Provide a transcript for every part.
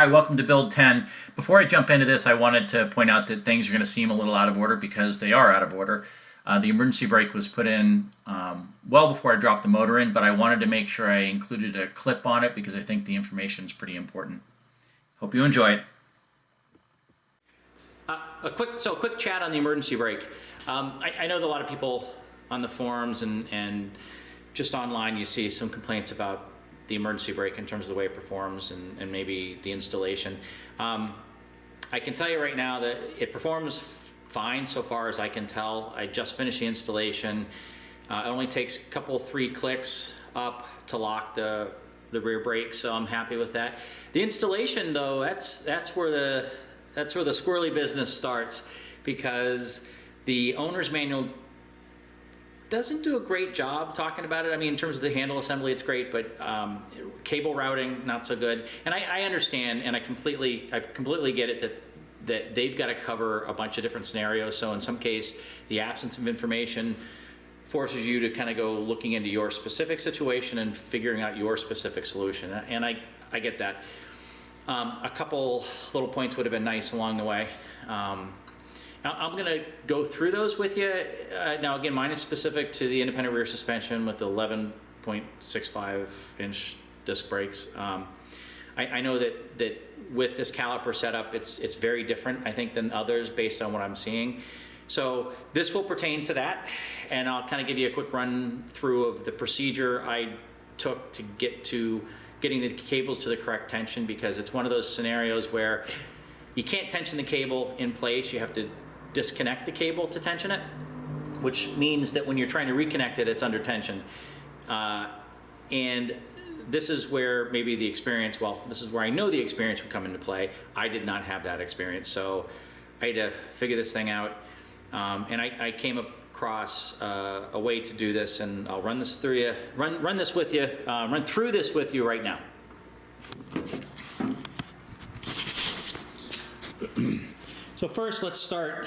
Hi, welcome to Build 10. Before I jump into this, I wanted to point out that things are going to seem a little out of order because they are out of order. The emergency brake was put in well before I dropped the motor in, but I wanted to make sure I included a clip on it because I think the information is pretty important. Hope you enjoy it. A quick chat on the emergency brake. I know that a lot of people on the forums and just online you see some complaints about the emergency brake in terms of the way it performs and maybe the installation. I can tell you right now that it performs fine so far as I can tell. I just finished the installation. It only takes a couple, 3 clicks up to lock the rear brake, so I'm happy with that. The installation though, that's where the squirrely business starts, because the owner's manual doesn't do a great job talking about it. I mean, in terms of the handle assembly, it's great, but cable routing, not so good. And I understand, and I completely get it that they've got to cover a bunch of different scenarios. So in some case, the absence of information forces you to kind of go looking into your specific situation and figuring out your specific solution. And I get that. A couple little points would have been nice along the way. I'm going to go through those with you. Now, again, mine is specific to the independent rear suspension with the 11.65 inch disc brakes. I know that with this caliper setup, it's very different, I think, than others based on what I'm seeing. So this will pertain to that, and I'll kind of give you a quick run through of the procedure I took to getting the cables to the correct tension, because it's one of those scenarios where you can't tension the cable in place. You have to disconnect the cable to tension it, which means that when you're trying to reconnect it, it's under tension. And this is where maybe the experience, this is where I know the experience would come into play. I did not have that experience, so I had to figure this thing out. And I came across a way to do this, and I'll run this through you, run through this with you right now. So first, let's start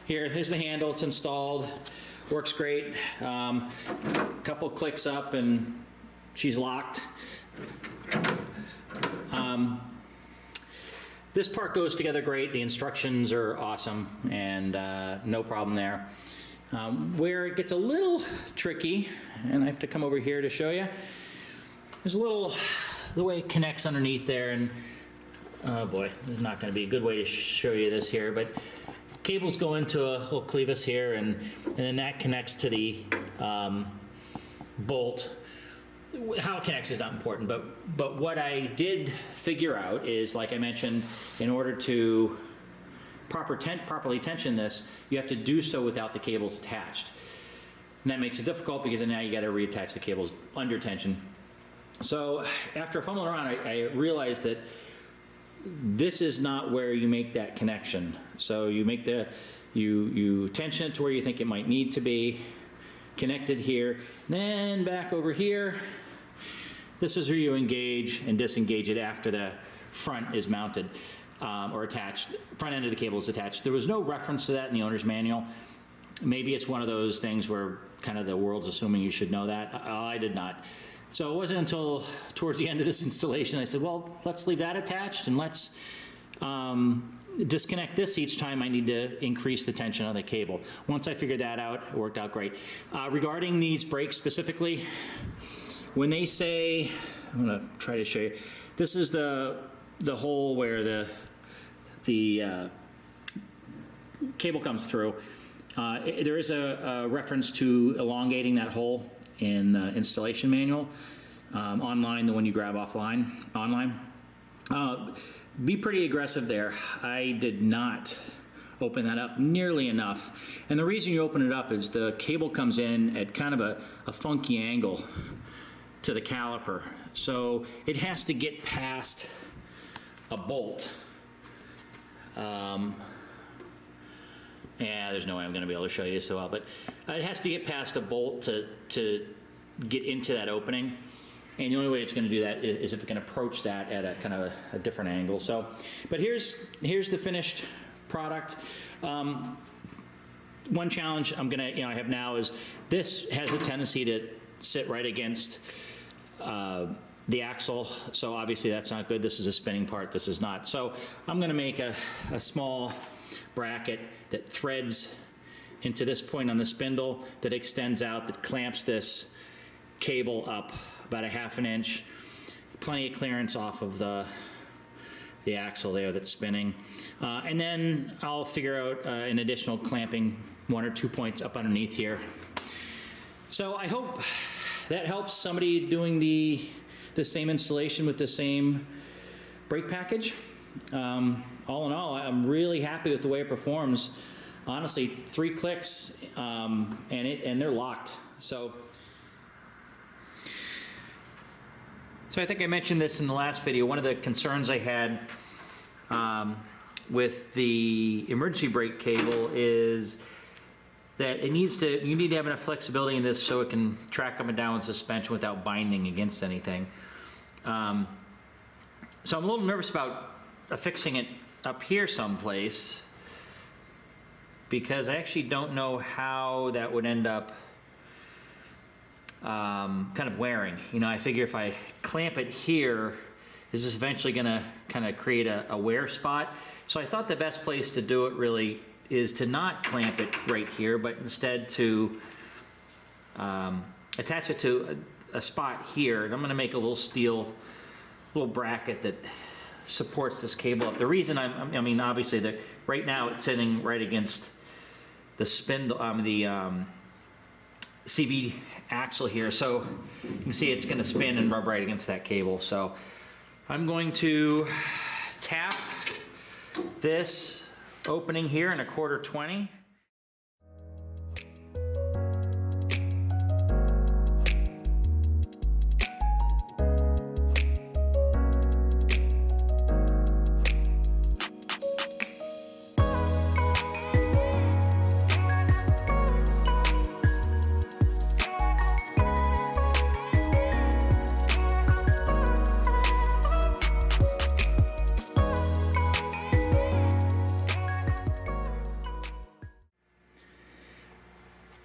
here. Here's the handle. It's installed. Works great. Couple clicks up and she's locked. This part goes together great. The instructions are awesome, and no problem there. Where it gets a little tricky, and I have to come over here to show you, there's the way it connects underneath there, and oh boy, this is not going to be a good way to show you this here, but cables go into a little clevis here, and then that connects to the bolt. How it connects is not important, but what I did figure out is, like I mentioned, in order to properly tension this, you have to do so without the cables attached. And that makes it difficult because now you got to reattach the cables under tension. So after fumbling around, I realized that this is not where you make that connection. So you make you tension it to where you think it might need to be, connected here, then back over here. This is where you engage and disengage it after the front is mounted or attached. Front end of the cable is attached. There was no reference to that in the owner's manual. Maybe it's one of those things where kind of the world's assuming you should know that. I did not. So it wasn't until towards the end of this installation I said, well, let's leave that attached and let's disconnect this each time I need to increase the tension on the cable. Once I figured that out, it worked out great. Regarding these brakes specifically, when they say, I'm going to try to show you, this is the hole where the cable comes through. There is a reference to elongating that hole in the installation manual. Online, the one you grab online. Be pretty aggressive there. I did not open that up nearly enough. And the reason you open it up is the cable comes in at kind of a funky angle to the caliper. So it has to get past a bolt. Yeah, there's no way I'm going to be able to show you so well, but it has to get past a bolt to get into that opening. And the only way it's going to do that is if it can approach that at a kind of a different angle. So, but here's the finished product. One challenge I have now is this has a tendency to sit right against the axle, so obviously that's not good. This is a spinning part, this is not. So I'm gonna make a small bracket that threads into this point on the spindle that extends out, that clamps this cable up about 1/2 inch. Plenty of clearance off of the axle there that's spinning. And then I'll figure out an additional clamping 1 or 2 points up underneath here. So I hope that helps somebody doing the same installation with the same brake package. All in all, I'm really happy with the way it performs. Honestly, 3 clicks and they're locked. So I think I mentioned this in the last video. One of the concerns I had with the emergency brake cable is that you need to have enough flexibility in this so it can track up and down with suspension without binding against anything. So I'm a little nervous about affixing it up here someplace, because I actually don't know how that would end up kind of wearing. You know, I figure if I clamp it here, is this eventually gonna kind of create a wear spot? So I thought the best place to do it really is to not clamp it right here, but instead to attach it to a spot here. And I'm gonna make a little steel, bracket that supports this cable up. The reason I mean, obviously, right now it's sitting right against the spindle, the CV axle here. So you can see it's gonna spin and rub right against that cable. So I'm going to tap this opening here in 1/4 20.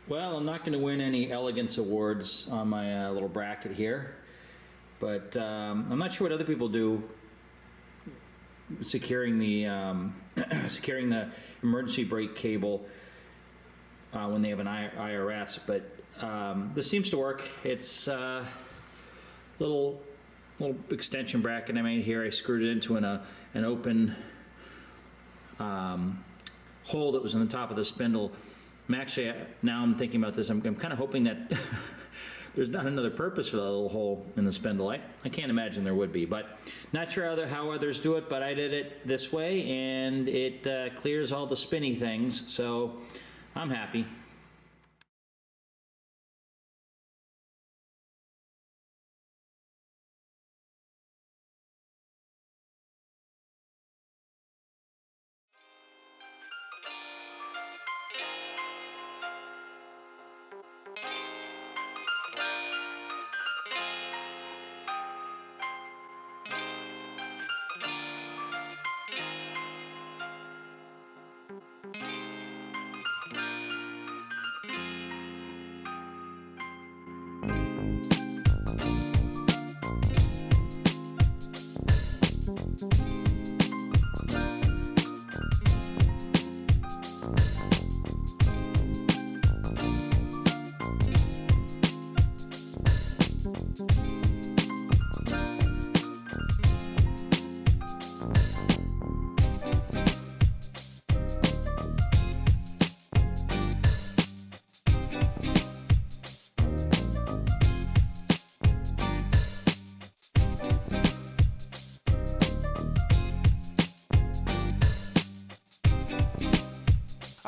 Well, I'm not going to win any elegance awards on my little bracket here, but I'm not sure what other people do securing the securing the emergency brake cable when they have an IRS, but this seems to work. It's a little extension bracket I made here. I screwed it into an open hole that was on the top of the spindle. Now I'm thinking about this, I'm kind of hoping that there's not another purpose for that little hole in the spindle. I can't imagine there would be, but not sure how others do it, but I did it this way, and it clears all the spinny things, so I'm happy.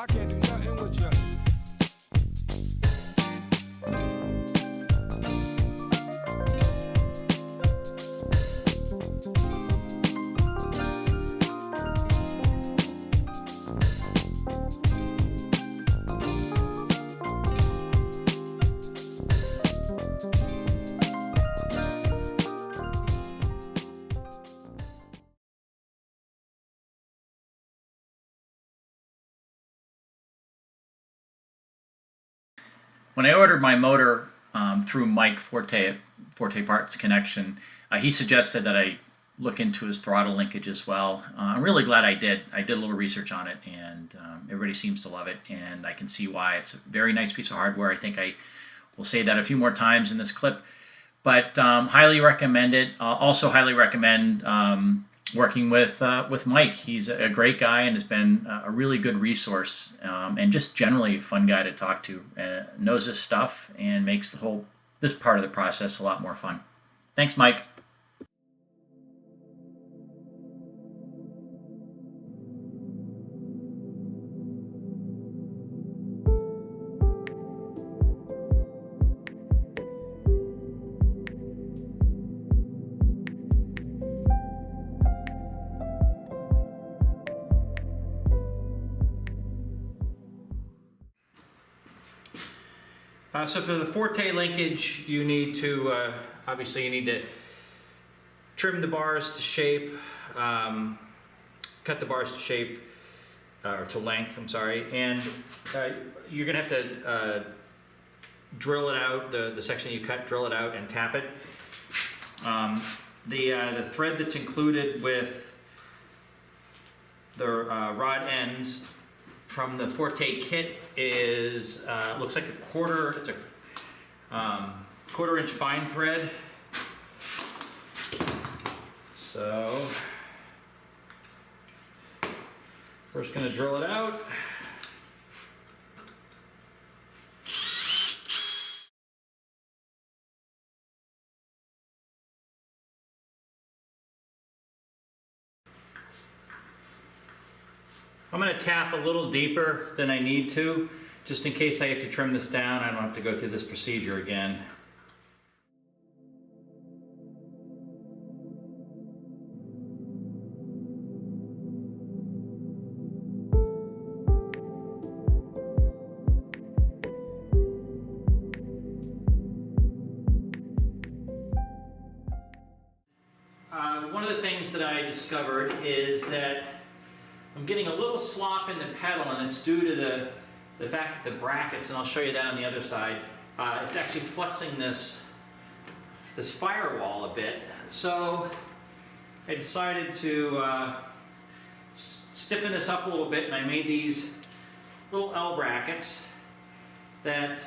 I can't do nothing with you. When I ordered my motor through Mike Forte at Forte Parts Connection, He suggested that I look into his throttle linkage as well. I'm really glad I did. I did a little research on it, and everybody seems to love it, and I can see why. It's a very nice piece of hardware. I think I will say that a few more times in this clip, but highly recommend it. Also highly recommend working with Mike. He's a great guy and has been a really good resource, and just generally a fun guy to talk to. Knows his stuff and makes this part of the process a lot more fun. Thanks, Mike. So for the Forte linkage, you need to, obviously you need to trim the bars to shape, cut the bars to shape, or to length, I'm sorry, and you're gonna have to drill it out, the section you cut, drill it out and tap it. The thread that's included with the rod ends from the Forte kit is looks like a quarter. It's a quarter-inch fine thread. So first, going to drill it out. I'm going to tap a little deeper than I need to, just in case I have to trim this down. I don't have to go through this procedure again. One of the things that I discovered is that I'm getting a little slop in the pedal, and it's due to the fact that the brackets, and I'll show you that on the other side, it's actually flexing this firewall a bit. So I decided to stiffen this up a little bit, and I made these little L brackets that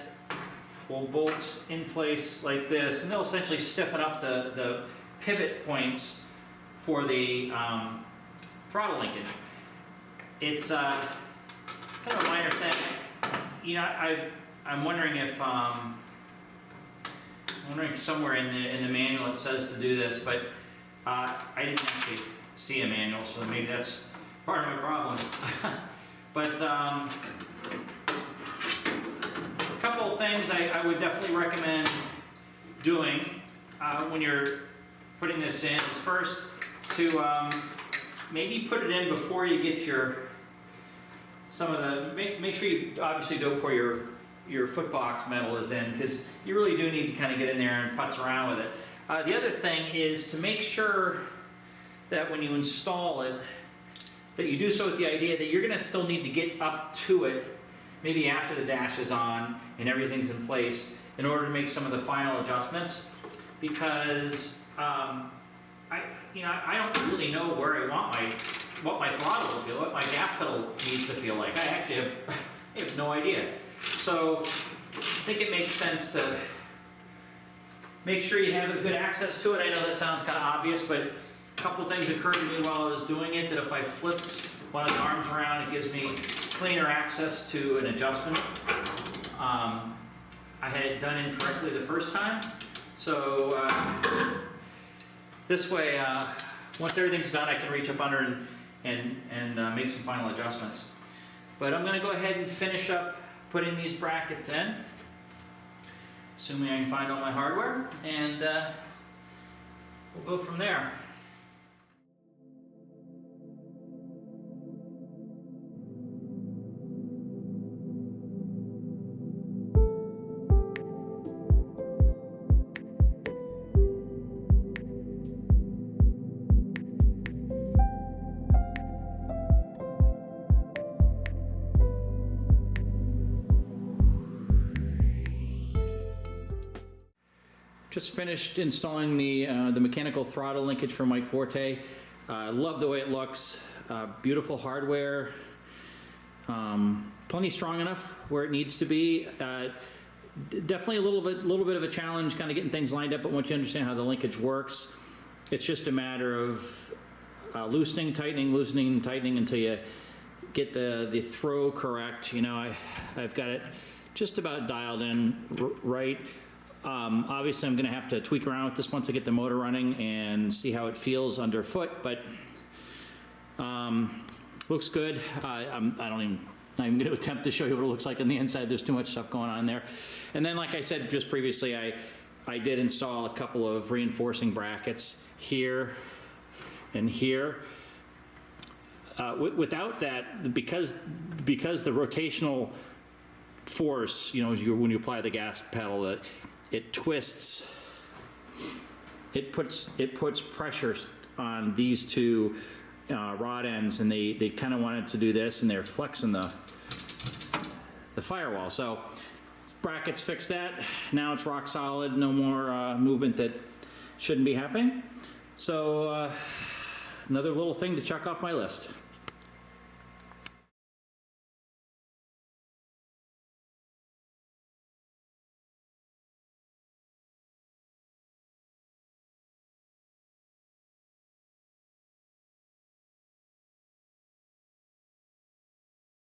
will bolt in place like this, and they'll essentially stiffen up the pivot points for the throttle linkage. It's kind of a minor thing. You know, I'm wondering if somewhere in the manual it says to do this, but I didn't actually see a manual, so maybe that's part of my problem. But a couple of things I would definitely recommend doing when you're putting this in is first to maybe put it in before you get make sure you obviously do it before your foot box metal is in, because you really do need to kind of get in there and putz around with it. The other thing is to make sure that when you install it, that you do so with the idea that you're going to still need to get up to it, maybe after the dash is on and everything's in place, in order to make some of the final adjustments, because I don't really know where I want what my throttle will feel, what my gas pedal needs to feel like. I actually have no idea. So I think it makes sense to make sure you have good access to it. I know that sounds kind of obvious, but a couple of things occurred to me while I was doing it, that if I flipped one of the arms around, it gives me cleaner access to an adjustment. I had it done incorrectly the first time. So this way, once everything's done, I can reach up under and make some final adjustments. But I'm going to go ahead and finish up putting these brackets in, assuming I can find all my hardware, and we'll go from there. just finished installing the mechanical throttle linkage for Mike Forte. Love the way it looks. Beautiful hardware. Plenty strong enough where it needs to be. Definitely a little bit of a challenge kind of getting things lined up, but once you understand how the linkage works, it's just a matter of loosening, tightening until you get the throw correct. You know, I've got it just about dialed in right. Obviously, I'm going to have to tweak around with this once I get the motor running and see how it feels underfoot, but looks good. I'm not even going to attempt to show you what it looks like on the inside. There's too much stuff going on there. And then, like I said just previously, I did install a couple of reinforcing brackets here and here. Without that, because the rotational force, you know, when you apply the gas pedal, it twists. It puts pressure on these two rod ends, and they kind of wanted to do this, and they're flexing the firewall. So brackets fix that. Now it's rock solid. No more movement that shouldn't be happening. So another little thing to check off my list.